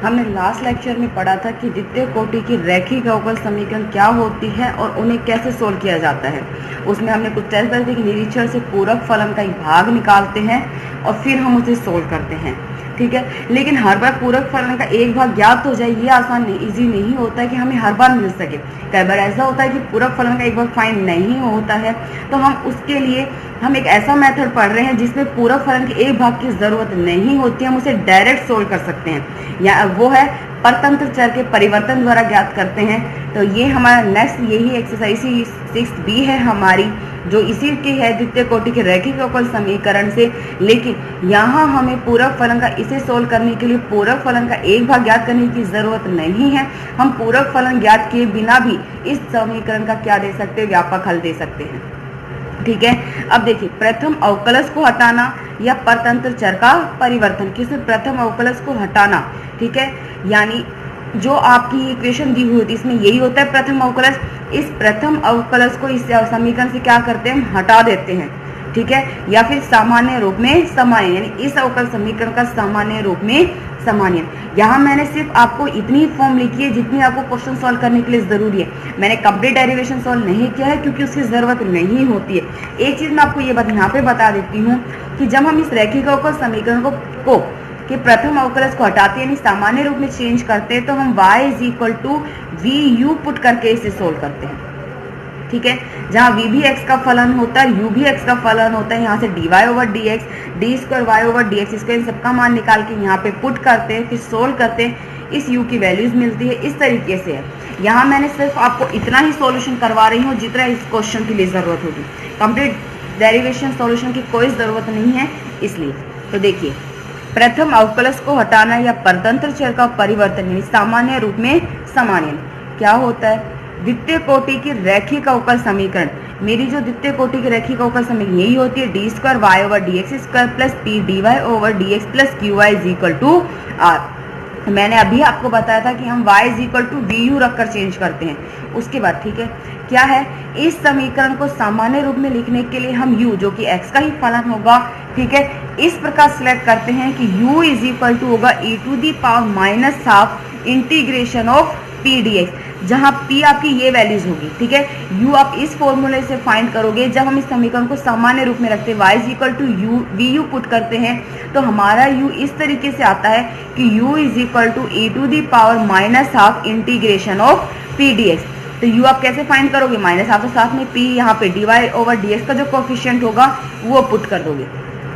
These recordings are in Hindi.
हमने लास्ट लेक्चर में पढ़ा था कि द्वितीय कोटि की रैखिक अवकल समीकरण क्या होती है और उन्हें कैसे सोल्व किया जाता है। उसमें हमने कुछ टेस्ट करते कि निरीक्षण से पूरक फलन का एक भाग निकालते हैं और फिर हम उसे सोल्व करते हैं, ठीक है। लेकिन हर बार पूरक फलन का एक भाग ज्ञात हो जाए ये आसान नहीं, इजी नहीं होता है कि हमें हर बार मिल सके। कई बार ऐसा होता है कि पूरक फलन का एक भाग फाइंड नहीं होता है, तो हम उसके लिए हम एक ऐसा मेथड पढ़ रहे हैं जिसमें पूरक फलन के एक भाग की जरूरत नहीं होती, हम उसे डायरेक्ट सोल्व कर सकते हैं, या वो है परतंत्र चर के परिवर्तन द्वारा ज्ञात करते हैं। तो ये हमारा नेक्स्ट यही एक्सरसाइज 6B है हमारी, जो इसी की है द्वितीय कोटि के रैखिक अवकल समीकरण से। लेकिन यहाँ हमें पूरक फलन का इसे सोल्व करने के लिए पूरक फलन का एक भाग ज्ञात करने की जरूरत नहीं है, हम पूरक फलन ज्ञात किए बिना भी इस समीकरण का क्या दे सकते हैं, व्यापक हल दे सकते हैं, ठीक है। अब देखिए, प्रथम अवकलज को हटाना या परतंत्र चर का परिवर्तन। किसमें? प्रथम अवकलज को हटाना, ठीक है। यानी जो आपकी इक्वेशन दी हुई होती है इसमें यही होता है प्रथम अवकलज। इस प्रथम अवकलज को इस समीकरण से क्या करते हैं, हटा देते हैं, ठीक है। या फिर सामान्य रूप में सामान्य, यानी इस अवकल समीकरण का सामान्य रूप में सामान्य। यहाँ मैंने सिर्फ आपको इतनी फॉर्म लिखी है जितनी आपको क्वेश्चन सॉल्व करने के लिए जरूरी है। मैंने कंप्लीट डेरिवेशन सॉल्व नहीं किया है क्योंकि उसकी जरूरत नहीं होती है। एक चीज मैं आपको ये बात यहाँ पे बता देती हूँ कि जब हम इस रैखिक अवकल समीकरण को कि प्रथम अवकलज को हटाते यानी सामान्य रूप में चेंज करते हैं, तो हम y = vu पुट करके इसे सोल्व करते हैं, ठीक है। जहाँ v भी x का फलन होता है, u भी x का फलन होता है, यहाँ से dy/dx, d²y/dx, इन सबका मान निकाल के यहाँ पे पुट करते हैं, फिर सोल्व करते हैं, इस u की वैल्यूज मिलती है। इस तरीके से है। यहाँ मैंने सिर्फ आपको इतना ही सॉल्यूशन करवा रही हूँ जितना इस क्वेश्चन के लिए जरूरत होगी। कंप्लीट डेरिवेशन सॉल्यूशन की कोई जरूरत नहीं है इसलिए। तो देखिए, प्रथम अवकलज को हटाना या परतंत्र चर का परिवर्तन यानी सामान्य रूप में सामान्य क्या होता है? द्वितीय कोटि की रैखिक अवकल समीकरण। मेरी जो द्वितीय कोटि की रैखिक अवकल समीकरण यही होती है d²y/dx² plus p_dy/dx plus qy = r। मैंने अभी आपको बताया था कि हम y = vu रखकर चेंज करते हैं। उसके बाद ठीक है, क्या है, इस समीकरण को सामान्य रूप में लिखने के लिए हम u जो कि x का ही फलन होगा, ठीक है, इस प्रकार सिलेक्ट करते हैं कि u = होगा e⁻½ integration of p dx, जहाँ p आपकी ये वैल्यूज होगी, ठीक है। u आप इस फॉर्मूले से फाइंड करोगे। जब हम इस समीकरण को सामान्य रूप में रखते हैं y = vu पुट करते हैं तो हमारा u इस तरीके से आता है कि u = e⁻½ integration of p dx। तो u आप कैसे फाइंड करोगे? -½ तो साथ में p यहाँ पे dy/dx का जो कोफिशिएंट होगा वो पुट कर दोगे,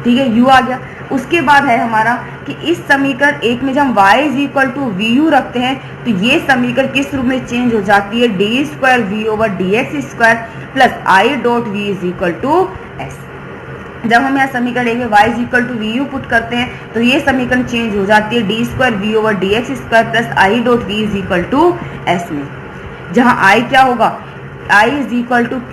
ठीक है, u आ गया। उसके बाद है हमारा कि इस समीकरण एक में जब हम y = vu रखते हैं तो ये समीकरण किस रूप में चेंज हो जाती है, d²v/dx² प्लस i.v = s। जब हम यहाँ समीकरण एक में y = vu पुट करते हैं तो ये समीकरण चेंज हो जाती है d²v/dx² प्लस i.v = s में, जहाँ i क्या होगा, i =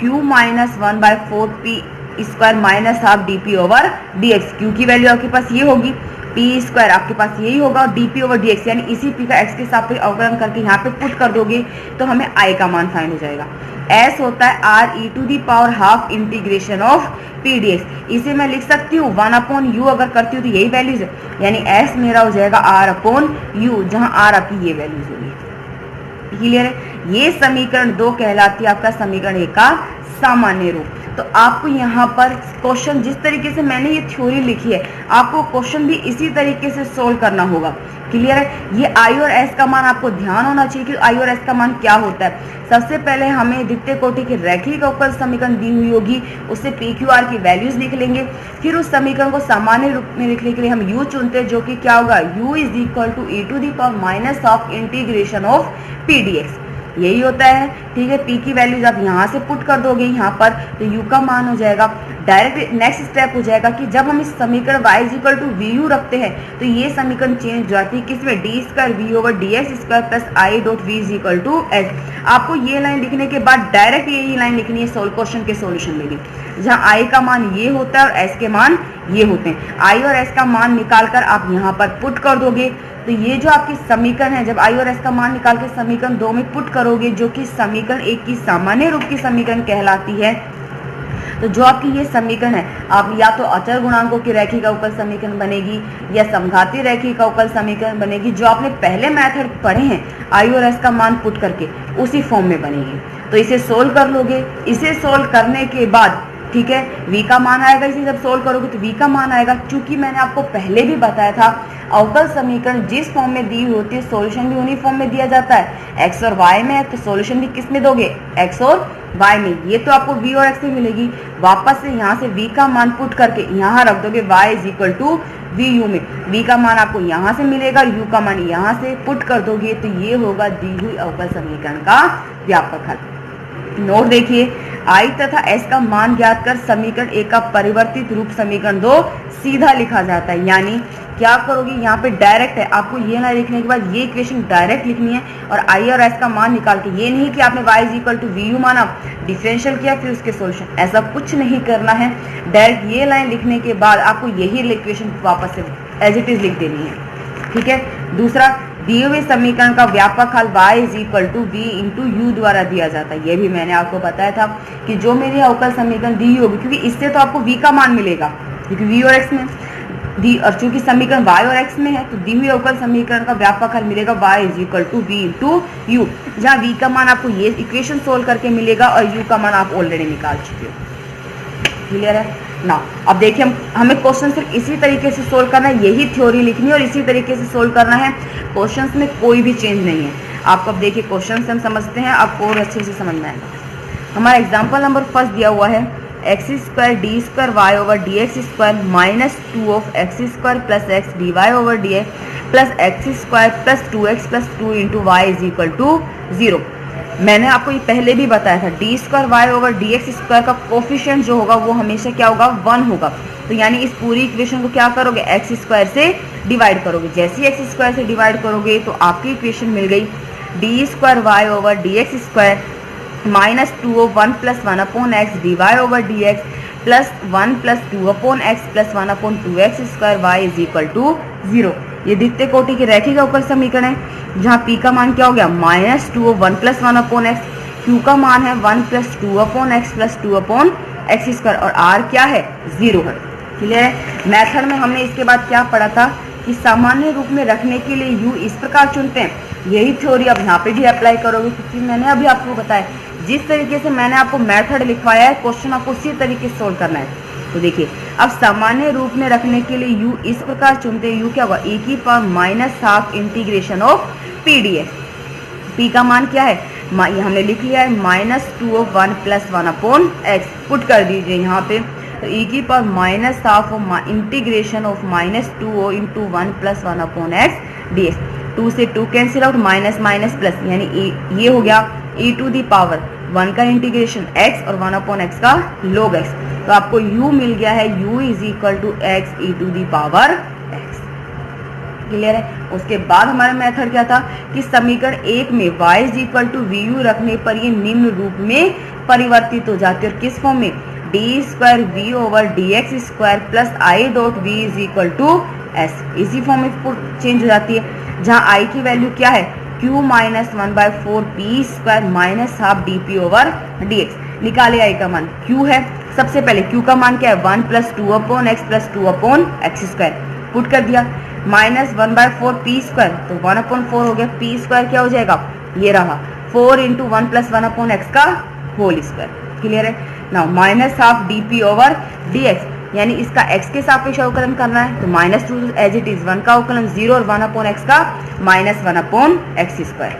q-1/4p² -½ dp/dx। q की वैल्यू आपके पास ये होगी, p² आपके पास यही होगा और dp/dx यानी इसी p का x के सापेक्ष अवकलन करके यहाँ पे पुट कर दोगे तो हमें i का मान फाइंड हो जाएगा। s होता है r e⁻½ integration of p dx। इसे मैं लिख सकती हूँ 1/u, अगर करती हूँ तो यही वैल्यूज है, यानी s मेरा हो जाएगा r/u, जहाँ r आपकी ये वैल्यूज होगी। क्लियर है? ये समीकरण 2 कहलाती है आपका समीकरण 1 का सामान्य रूप। तो आपको यहाँ पर क्वेश्चन जिस तरीके से मैंने ये थ्योरी लिखी है आपको क्वेश्चन भी इसी तरीके से सोल्व करना होगा। क्लियर है? ये i और s का मान आपको ध्यान होना चाहिए कि i और s का मान क्या होता है। सबसे पहले हमें द्वितीय कोटि के रैखिक अवकल समीकरण दी हुई होगी, उससे p q r की वैल्यूज लिख लेंगे। फिर उस समीकरण को सामान्य रूप में लिखने के लिए हम u चुनते हैं, जो कि क्या होगा, u = e⁻½ integration of p dx। यही होता है, ठीक है। p की वैल्यूज आप यहाँ से पुट कर दोगे यहाँ पर, तो u का मान हो जाएगा। डायरेक्ट नेक्स्ट स्टेप हो जाएगा कि जब हम इस समीकरण y = vu रखते हैं तो ये समीकरण चेंज हो जाती है किसमें, d²v/dx² प्लस i.v = s। आपको ये लाइन लिखने के बाद डायरेक्ट यही लाइन लिखनी है सोल्व क्वेश्चन के सॉल्यूशन में भी, जहाँ i का मान ये होता है और s के मान ये होते हैं। i और s का मान निकालकर आप यहाँ पर पुट कर दोगे तो ये जो आपकी समीकरण है, जब i और s का मान निकाल के समीकरण 2 में पुट करोगे, जो कि समीकरण 1 की सामान्य रूप की समीकरण कहलाती है, तो जो आपकी ये समीकरण है, आप या तो अचर गुणांकों की रैखिक अवकल समीकरण बनेगी या समघाती रैखिक अवकल समीकरण बनेगी, जो आपने पहले मेथड पढ़े हैं आई और एस का मान पुट करके उसी फॉर्म में बनेगी। तो इसे सोल्व कर लोगे। इसे सोल्व करने के बाद ठीक है v का मान आएगा, इसे जब सोल्व करोगे तो v का मान आएगा। क्योंकि मैंने आपको पहले भी बताया था अवकल समीकरण जिस फॉर्म में दी होती है सॉल्यूशन भी उन्हीं फॉर्म में दिया जाता है। x और y में है तो सॉल्यूशन भी किस में दोगे, x और y में। ये तो आपको v और x में मिलेगी। वापस से यहाँ से v का मान पुट करके यहाँ रख दोगे y is equal to v u में। v का मान आपको यहाँ से मिलेगा, u का मान यहाँ से पुट कर दोगे तो ये होगा दी हुई अवकल समीकरण का व्यापक हल। नोट देखिए, I तथा S का मान ज्ञात कर समीकरण एक का परिवर्तित रूप समीकरण 2 सीधा लिखा जाता है। यानी क्या करोगे, यहाँ पे डायरेक्ट है, आपको ये ना लिखने के बाद ये इक्वेशन डायरेक्ट लिखनी है और I और S का मान निकाल के, ये नहीं कि आपने y is equal to v u माना, डिफरेंशियल किया फिर उसके सॉल्यूशन, ऐसा कुछ नहीं करना है। डायरेक्ट ये लाइन लिखने के बाद आपको यही इक्वेशन वापस से एज इट इज लिख देनी है। ठीक है। दूसरा, दिए हुए समीकरण का व्यापक हल y is equal to v into u द्वारा दिया जाता है। ये भी मैंने आपको बताया था कि जो मेरी अवकल समीकरण दी होगी, क्योंकि इससे तो आपको v का मान मिलेगा क्योंकि v और x में दी, और चूंकि समीकरण y और x में है तो दी हुई अवकल समीकरण का व्यापक हल मिलेगा y is equal to v into u, जहाँ v का मान आपको ये इक्वेशन सोल्व करके मिलेगा और u का मान आप ऑलरेडी निकाल चुके हो। क्लियर है ना। अब देखिए हमें क्वेश्चन सिर्फ इसी तरीके से सोल्व करना है, यही थ्योरी लिखनी है और इसी तरीके से सोल्व करना है। क्वेश्चंस में कोई भी चेंज नहीं है। आपको अब देखिए क्वेश्चन हम समझते हैं, आपको और अच्छे से समझ में आएगा। हमारा एग्जाम्पल नंबर फर्स्ट दिया हुआ है x square d square y over d x square minus 2 of x square plus x d y over d x plus x square plus 2x plus 2 into y is equal to 0। मैंने आपको ये पहले भी बताया था d square y over d x square का कोफिशिएंट जो होगा वो हमेशा क्या होगा, 1 होगा। तो यानी इस पूरी इक्वेशन को क्या करोगे, एक्स स्क्वायर से डिवाइड करोगे। जैसे ही एक्स स्क्वायर से डिवाइड करोगे तो आपकी इक्वेशन मिल गई d square y over d x square minus 2 of 1 plus 1 upon x d y over d x plus 1 plus 2 upon x plus 1 upon 2x square y is equal to 0। ये द्वितीय कोटि की रैखिक अवकल समीकरण है, जहाँ p का मान क्या हो गया, minus 2 of 1 plus 1 upon x, q का मान है 1 plus 2 upon x plus 2 upon x square और r क्या है, 0 है। क्लियर है। मेथड में हमने इसके बाद क्या पढ़ा था कि सामान्य रूप में रखने के लिए u इस प्रकार चुनते हैं। यही थ्योरी अब यहाँ पे भी अप्लाई करोगे, क्योंकि मैंने अभी आपको बताया जिस तरीके से मैंने आपको मेथड लिखवाया है क्वेश्चन आपको उसी तरीके से सोल्व करना है। तो देखिए अब सामान्य रूप में रखने के लिए u इस प्रकार चुनते हैं, u क्या होगा, e की power minus half integration of P d x. p का मान क्या है, ये हमने लिख लिया है minus 2 of 1 plus 1 upon x, put कर दीजिए यहाँ पे। तो e की power minus half of integration of minus 2 into 1 plus 1 upon x D x. 2 से 2 cancel out, minus minus plus, यानी ये हो गया e टू दी पावर 1 का इंटीग्रेशन x और 1 अपॉन एक्स का log x। तो आपको u मिल गया है u is equal to x e to the power x। Clear है। उसके बाद हमारा मेथड क्या था कि समीकरण 1 में y is equal to v u रखने पर ये निम्न रूप में परिवर्तित हो जाती है। और किस फॉर्म में, d square v over d x square plus I dot v is equal to S, इसी फॉर्म में चेंज हो जाती है, जहाँ आई की वैल्यू क्या है, q minus 1/4 P square minus half d p over d x. निकाले आई का मान, q है, सबसे पहले q का मान क्या है, 1 plus 2 upon x plus 2 upon x square, put कर दिया, माइनस 1/4 पी स्क्वायर, तो 1 अपॉन 4 हो गया, पी स्क्वायर क्या हो जाएगा, ये रहा 4 इंटू 1 प्लस 1 अपॉन एक्स का होल स्क्वायर। क्लियर है। Now minus half d p over d x, यानी इसका x के सापेक्ष अवकलन करना है, तो माइनस 2 एज इट इज, 1 का अवकलन 0 और 1 अपॉन एक्स का minus 1 upon x square.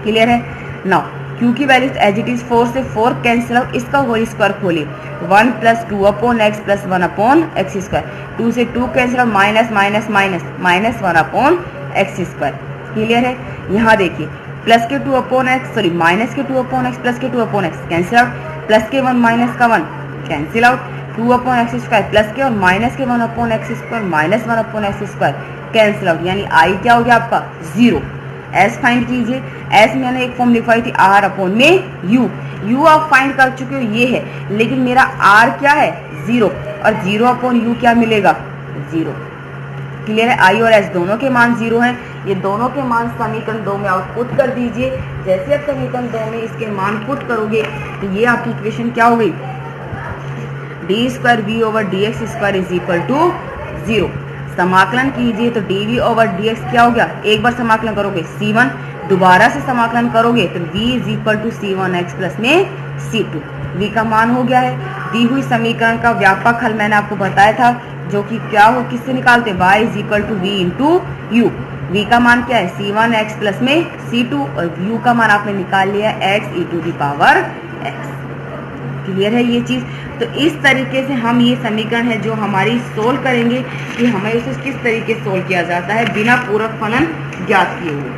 Clear है। नाउ q की वैल्यू एज इट इज 4 से 4 कैंसिल आउट, इसका होल स्क्वायर खोलिए, 1 plus 2 upon x plus 1 upon x square, 2 से 2 cancel out, minus minus minus minus 1 upon x square. Clear है। यहाँ देखिए प्लस के 2 अपॉन एक्स, सॉरी माइनस के 2 अपॉन एक्स प्लस के 2 upon x cancel out, plus के 1 माइनस का 1 cancel out, 2 upon x square plus के और माइनस के 1 upon x square minus 1 upon x square cancel out, यानी आई क्या हो गया आपका 0। एस फाइंड कीजिए, एस मैंने एक फॉर्म लिखवाई थी आर अपॉन में यू, यू आप फाइंड कर चुके हो ये है, लेकिन मेरा आर क्या है 0 और 0 अपॉन यू क्या मिलेगा 0। क्लियर है। आई और एस दोनों के मान 0 हैं, ये दोनों के मान समीकरण 2 में आउटपुट कर दीजिए। जैसे आप समीकरण 2 में इसके मान पुट करोगे तो ये आपकी इक्वेशन क्या हो गई, d square v over d x square is equal to 0। समाकलन कीजिए तो d v over d x क्या हो गया, एक बार समाकलन करोगे c1, दोबारा से समाकलन करोगे तो v is equal to c1x plus में c2। v का मान हो गया है। दी हुई समीकरण का व्यापक हल मैंने आपको बताया था, जो कि क्या हो, किससे निकालते, y is equal to v into u. v का मान क्या है, c1x प्लस में c2 और u का मान आपने निकाल लिया x e to the power x। Clear है ये चीज। तो इस तरीके से हम ये समीकरण है जो हमारी सोल्व करेंगे कि हमें उसे किस तरीके से सोल्व किया जाता है बिना पूरक फलन ज्ञात किए हुए।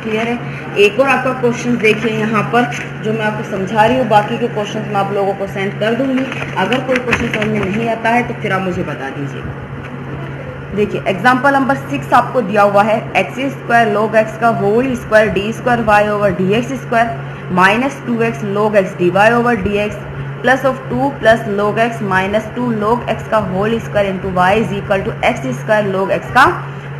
क्लियर है। एक और आपका क्वेश्चन देखिए यहाँ पर जो मैं आपको समझा रही हूँ, बाकी के क्वेश्चन मैं आप लोगों को सेंड कर दूंगी। अगर कोई क्वेश्चन समझ में नहीं आता है तो फिर आप मुझे बता दीजिए। देखिए एग्जाम्पल नंबर 6 आपको दिया हुआ है, एक्स स्क्वायर log x का whole square d square y over d x square minus 2x log x d y over d x plus of 2 plus log x minus 2 log x का whole square into y is equal to x square log x का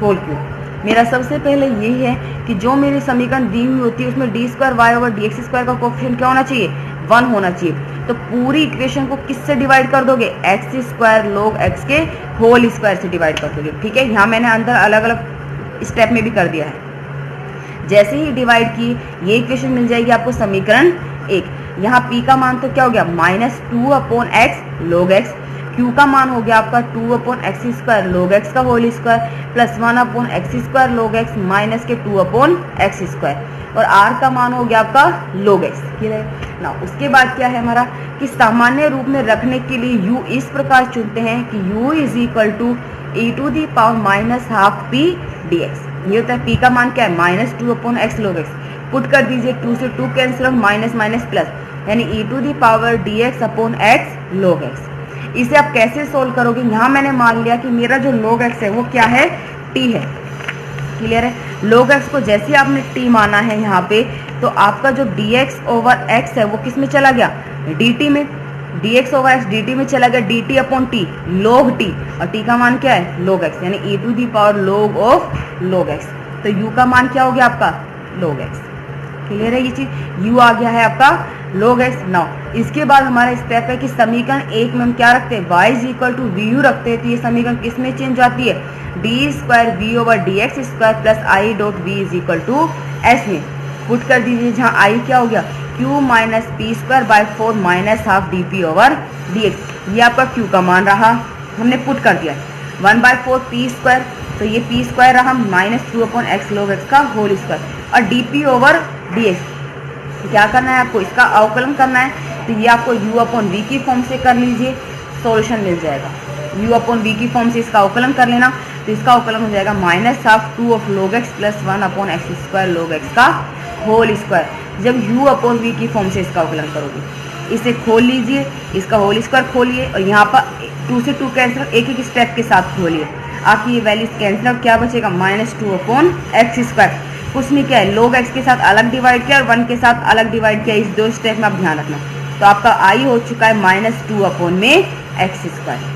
होल क्यूब। मेरा सबसे पहले यही है कि जो मेरी समीकरण दी हुई होती है उसमें d square y over d x square का कोएफिशिएंट क्या होना चाहिए, 1 होना चाहिए। तो पूरी इक्वेशन को किससे डिवाइड कर दोगे, एक्स स्क्वायर log x के होल स्क्वायर से डिवाइड कर दोगे। ठीक है, यहाँ मैंने अंदर अलग अलग स्टेप में भी कर दिया है। जैसे ही डिवाइड की ये इक्वेशन मिल जाएगी आपको समीकरण 1। यहाँ p का मान तो क्या हो गया, minus 2 upon x log x, q का मान हो गया आपका 2 upon x square log x का whole square plus 1 upon x square log x minus के 2 अपॉन एक्स स्क्वायर, और r का मान हो गया आपका log x। क्लियर है ना। उसके बाद क्या है हमारा कि सामान्य रूप में रखने के लिए u इस प्रकार चुनते हैं कि u is equal to e to the power minus half p d x. ये होता है p का मान क्या है, minus 2 upon x log x। Put कर दीजिए 2 से 2 कैंसिल, माइनस माइनस प्लस, यानी e to the power d x upon x log x। इसे आप कैसे सोल्व करोगे, यहाँ मैंने मान लिया कि मेरा जो log x है वो क्या है, t है। क्लियर है। log x को जैसे आपने t माना है यहाँ पे, तो आपका जो dx ओवर x है वो किस में चला गया, dt में। dx ओवर x dt में चला गया, dt upon t log t, और t का मान क्या है, log x, यानी e to the power log of log x। तो u का मान क्या हो गया आपका, log x। क्लियर है ये चीज, u आ गया है आपका log x। नाउ इसके बाद हमारा स्टेप है कि समीकरण 1 में हम क्या रखते हैं, y is equal to v u रखते हैं। तो ये समीकरण किस में चेंज आती है, d square v over d x square plus I dot v is equal to S में। पुट कर दीजिए, जहाँ आई क्या हो गया, q minus p square by 4 minus half d p over d x. ये आपका q का मान रहा, हमने पुट कर दिया 1/4 पी स्क्वायर, तो ये पी स्क्वायर रहा minus 2 upon x log x का होल स्क्वायर, और D p over d x क्या करना है आपको, इसका अवकलन करना है। तो ये आपको u अपॉन वी की फॉर्म से कर लीजिए, सॉल्यूशन मिल जाएगा। u अपॉन वी की फॉर्म से इसका अवकलन कर लेना, तो इसका अवकलन हो जाएगा minus half 2 of log x plus 1 upon x square log x का होल स्क्वायर। जब u अपॉन वी की फॉर्म से इसका अवकलन करोगे, इसे खोल लीजिए, इसका होल स्क्वायर खोलिए, और यहाँ पर 2 से 2 कैंसिल, एक एक स्टेप के साथ खोलिए, आपकी ये वैल्यूज कैंसिल, क्या बचेगा, माइनस 2 अपॉन एक्स स्क्वायर। उसमें क्या है, log x के साथ अलग डिवाइड किया और 1 के साथ अलग डिवाइड किया, इस 2 स्टेप में आप ध्यान रखना। तो आपका i हो चुका है माइनस 2 अपॉन में एक्स स्क्वायर।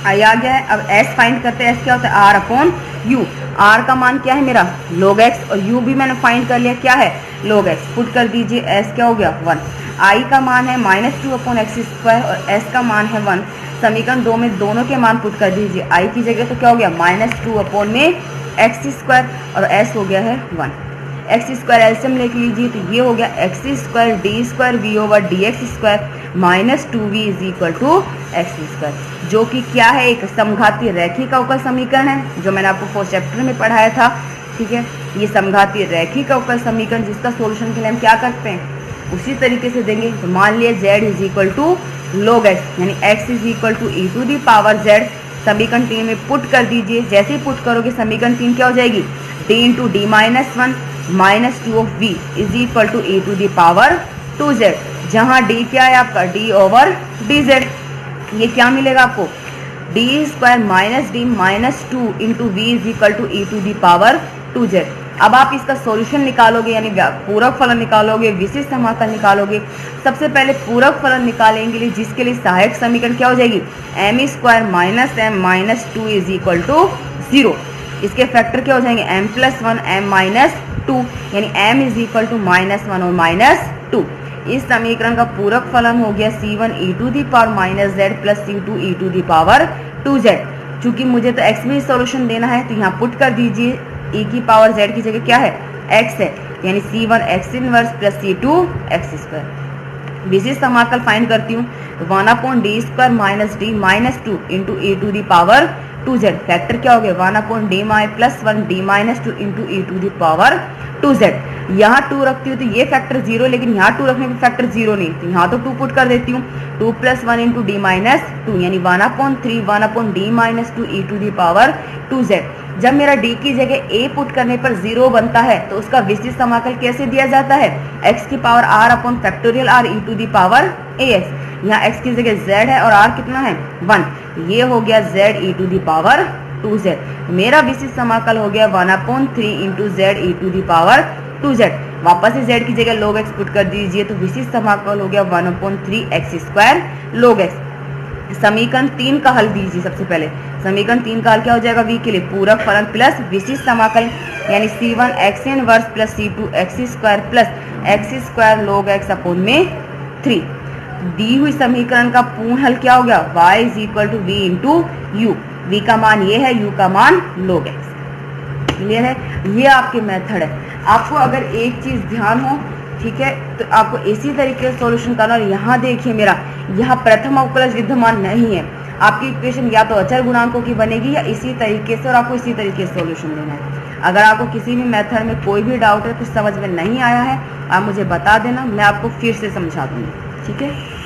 आई आ गया है। अब s फाइंड करते हैं, s क्या होता है, r अपॉन u। r का मान क्या है मेरा, log x, और u भी मैंने फाइंड कर लिया, क्या है, log x। पुट कर दीजिए, s क्या हो गया, 1। i का मान है माइनस 2 अपॉन एक्स स्क्वायर और s का मान है 1। समीकरण 2 में दोनों के मान पुट कर दीजिए, i की जगह तो क्या हो गया, माइनस 2 अपॉन में एक्स स्क्वायर, और s हो गया है 1। एक्स स्क्वायर एलसीएम लिख लीजिए, तो ये हो गया x square d square v over d x square minus 2v is equal to x square, जो कि क्या है, एक समघातीय रैखिक अवकल समीकरण है, जो मैंने आपको 4th चैप्टर में पढ़ाया था। ठीक है, ये समघातीय रैखिक अवकल समीकरण जिसका सोल्यूशन के लिए हम क्या करते हैं, उसी तरीके से देंगे। तो मान लिया z is equal to log x, यानी x is equal to e to the power z। समीकरण 3 में पुट कर दीजिए, जैसे ही पुट करोगे समीकरण 3 क्या हो जाएगी, d into d minus 1 minus 2 of v is equal to e to the power 2z, जहाँ d क्या है आपका, d ओवर dz। ये क्या मिलेगा आपको, d square minus d minus 2 into v is equal to e to the power 2z। अब आप इसका सॉल्यूशन निकालोगे, यानी पूरक फलन निकालोगे, विशिष्ट समाकल निकालोगे। सबसे पहले पूरक फलन निकालेंगे लिए, जिसके लिए सहायक समीकरण क्या हो जाएगी, m square minus m minus 2 is equal to 0। इसके फैक्टर क्या हो जाएंगे, m प्लस 1 m माइनस 2, यानी m is equal to minus 1 और माइनस 2। इस समीकरण का पूरक फलन हो गया c1 e to the power minus z plus c2 e to the power 2z। चूंकि मुझे तो x में सॉल्यूशन देना है तो यहाँ पुट कर दीजिए, e की पावर z की जगह क्या है x है, यानी c1 x inverse plus c2 x square. विशिष्ट समाकल फाइंड करती हूँ, 1/d² minus d minus 2 into e to the power 2z। Factor क्या हो गया 1/d plus 1d minus 2 into e to the power 2z। यहाँ 2 रखती हूँ तो ये फैक्टर 0, लेकिन यहाँ 2 रखने पर फैक्टर 0 नहीं, तो यहाँ तो 2 पुट कर देती हूँ। 2 प्लस 1 इंटू डी माइनस 2 यानी 1/3 1/d minus 2 e to the power 2z। जब मेरा d की जगह a पुट करने पर 0 बनता है तो उसका विशिष्ट समाकल कैसे दिया जाता है, x की power r upon factorial r e to the power ax। यहाँ x की जगह z है और r कितना है 1, ये हो गया z e to the power 2z। मेरा विशिष्ट समाकल हो गया 1/3 into z e to the power 2z। वापस से z की जगह log x पुट कर दीजिए तो विशिष्ट समाकल हो गया 1/3 x स्क्वायर log x। समीकरण 3 का हल दीजिए। सबसे पहले समीकरण 3 का हल क्या हो जाएगा, v के लिए पूरक फलन प्लस विशिष्ट समाकल यानी c1 x inverse plus c2 x square plus x square log x upon में 3। दी हुई समीकरण का पूर्ण हल क्या हो गया, y is equal to v into u. v का मान ये है, u का मान log x। क्लियर है, ये आपके मेथड है। आपको अगर एक चीज ध्यान हो, ठीक है, तो आपको इसी तरीके से सॉल्यूशन करना। और यहाँ देखिए मेरा यहाँ प्रथम अवकलज विद्यमान नहीं है, आपकी इक्वेशन या तो अचर गुणांकों की बनेगी या इसी तरीके से, और आपको इसी तरीके से सॉल्यूशन देना है। अगर आपको किसी भी मेथड में कोई भी डाउट है, कुछ समझ में नहीं आया है, आप मुझे बता देना, मैं आपको फिर से समझा दूंगी। ठीक है।